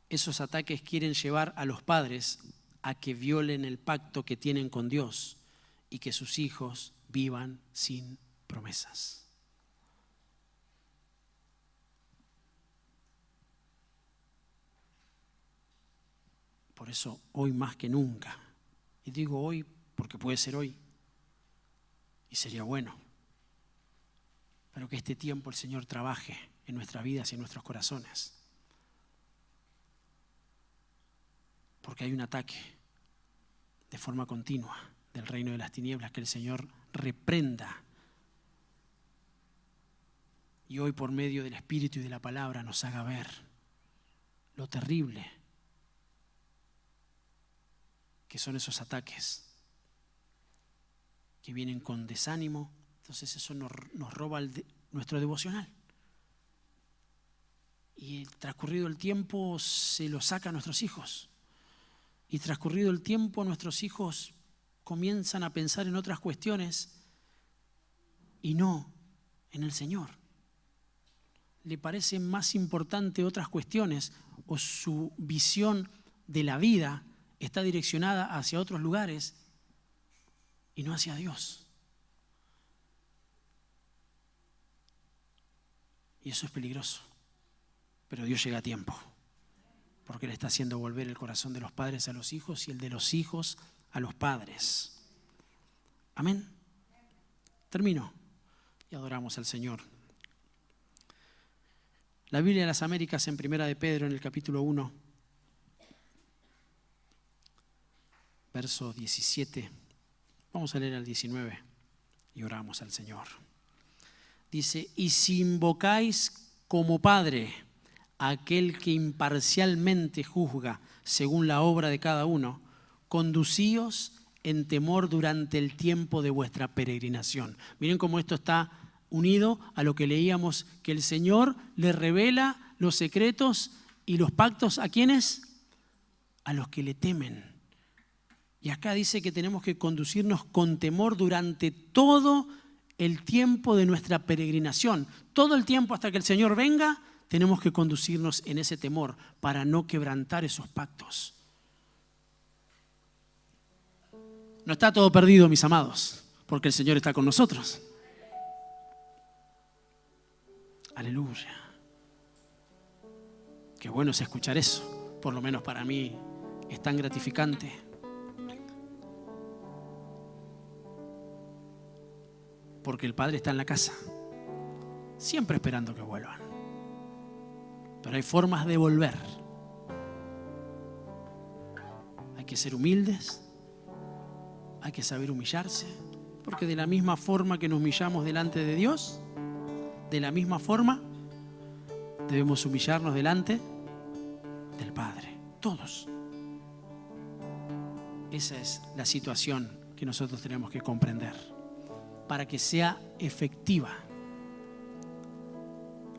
Esos ataques quieren llevar a los padres a que violen el pacto que tienen con Dios y que sus hijos vivan sin promesas. Por eso, hoy más que nunca, y digo hoy porque puede ser hoy, y sería bueno, pero que este tiempo el Señor trabaje en nuestras vidas y en nuestros corazones. Porque hay un ataque de forma continua del reino de las tinieblas que el Señor reprenda. Y hoy por medio del Espíritu y de la palabra nos haga ver lo terrible que son esos ataques que vienen con desánimo. Entonces eso nos roba nuestro devocional. Y transcurrido el tiempo se lo saca a nuestros hijos. Y transcurrido el tiempo nuestros hijos comienzan a pensar en otras cuestiones y no en el Señor. Le parecen más importantes otras cuestiones o su visión de la vida está direccionada hacia otros lugares y no hacia Dios. Y eso es peligroso. Pero Dios llega a tiempo, porque Él está haciendo volver el corazón de los padres a los hijos y el de los hijos a los padres. Amén. Termino y adoramos al Señor. La Biblia de las Américas en Primera de Pedro, en el capítulo 1, verso 17. Vamos a leer al 19 y oramos al Señor. Dice: y si invocáis como Padre a aquel que imparcialmente juzga según la obra de cada uno, conducíos en temor durante el tiempo de vuestra peregrinación. Miren cómo esto está unido a lo que leíamos, que el Señor le revela los secretos y los pactos ¿a quiénes? A los que le temen. Y acá dice que tenemos que conducirnos con temor durante todo el tiempo de nuestra peregrinación. Todo el tiempo hasta que el Señor venga, tenemos que conducirnos en ese temor para no quebrantar esos pactos. No está todo perdido, mis amados, porque el Señor está con nosotros. Aleluya. Qué bueno es escuchar eso. Por lo menos para mí es tan gratificante. Porque el Padre está en la casa, siempre esperando que vuelvan. Pero hay formas de volver. Hay que ser humildes, hay que saber humillarse, porque de la misma forma que nos humillamos delante de Dios, de la misma forma debemos humillarnos delante del Padre, todos. Esa es la situación que nosotros tenemos que comprender para que sea efectiva.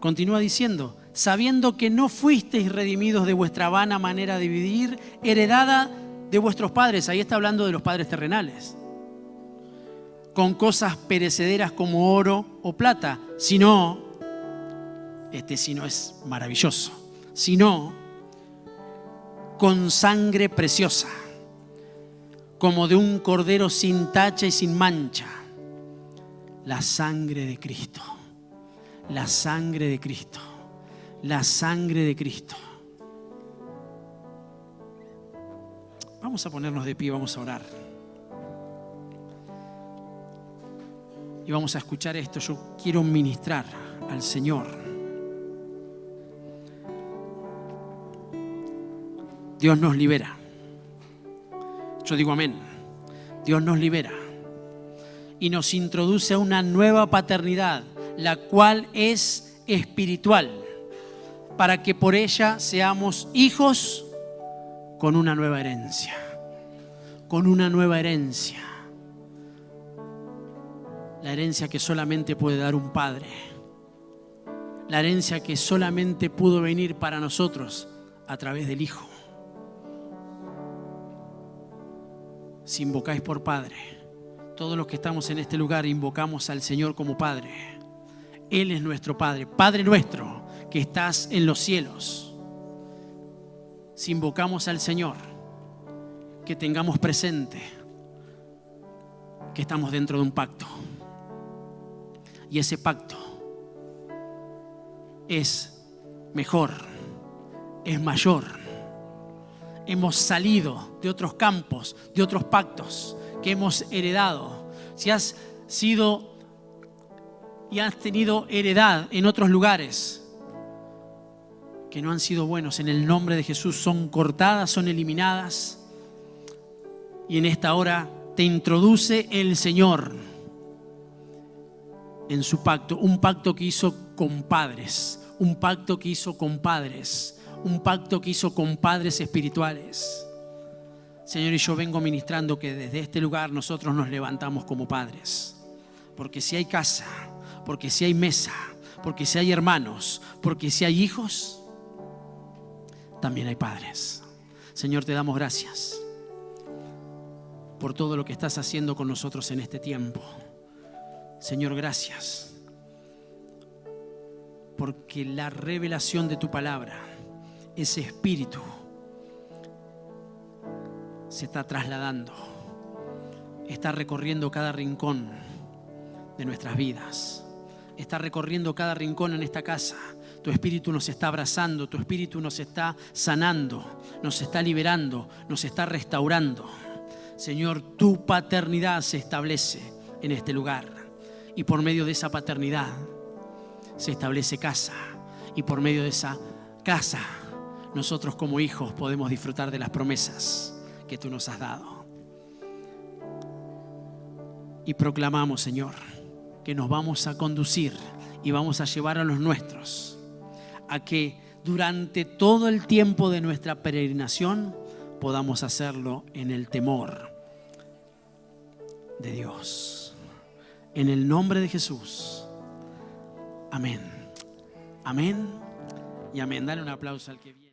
Continúa diciendo: sabiendo que no fuisteis redimidos de vuestra vana manera de vivir, heredada de vuestros padres. Ahí está hablando de los padres terrenales. Con cosas perecederas como oro o plata, sino, sino es maravilloso, sino con sangre preciosa, como de un cordero sin tacha y sin mancha. La sangre de Cristo, la sangre de Cristo, la sangre de Cristo. Vamos a ponernos de pie, vamos a orar. Y vamos a escuchar esto. Yo quiero ministrar al Señor. Dios nos libera. Yo digo amén. Dios nos libera y nos introduce a una nueva paternidad, la cual es espiritual, para que por ella seamos hijos con una nueva herencia. Con una nueva herencia. La herencia que solamente puede dar un padre. La herencia que solamente pudo venir para nosotros a través del Hijo. Si invocáis por Padre, todos los que estamos en este lugar invocamos al Señor como Padre. Él es nuestro Padre, Padre nuestro que estás en los cielos. Si invocamos al Señor, que tengamos presente que estamos dentro de un pacto. Y ese pacto es mejor, es mayor. Hemos salido de otros campos, de otros pactos que hemos heredado. Si has sido y has tenido heredad en otros lugares que no han sido buenos, en el nombre de Jesús son cortadas, son eliminadas. Y en esta hora te introduce el Señor en su pacto, un pacto que hizo con padres, un pacto que hizo con padres, un pacto que hizo con padres espirituales. Señor, y yo vengo ministrando que desde este lugar nosotros nos levantamos como padres, porque si hay casa, porque si hay mesa, porque si hay hermanos, porque si hay hijos, también hay padres. Señor, te damos gracias por todo lo que estás haciendo con nosotros en este tiempo. Señor, gracias porque la revelación de tu palabra, ese espíritu, se está trasladando, está recorriendo cada rincón de nuestras vidas, está recorriendo cada rincón en esta casa. Tu espíritu nos está abrazando, tu espíritu nos está sanando, nos está liberando, nos está restaurando. Señor, tu paternidad se establece en este lugar y por medio de esa paternidad se establece casa y por medio de esa casa nosotros como hijos podemos disfrutar de las promesas que tú nos has dado. Y proclamamos, Señor, que nos vamos a conducir y vamos a llevar a los nuestros a que durante todo el tiempo de nuestra peregrinación podamos hacerlo en el temor de Dios. En el nombre de Jesús. Amén. Amén y amén. Dale un aplauso al que viene.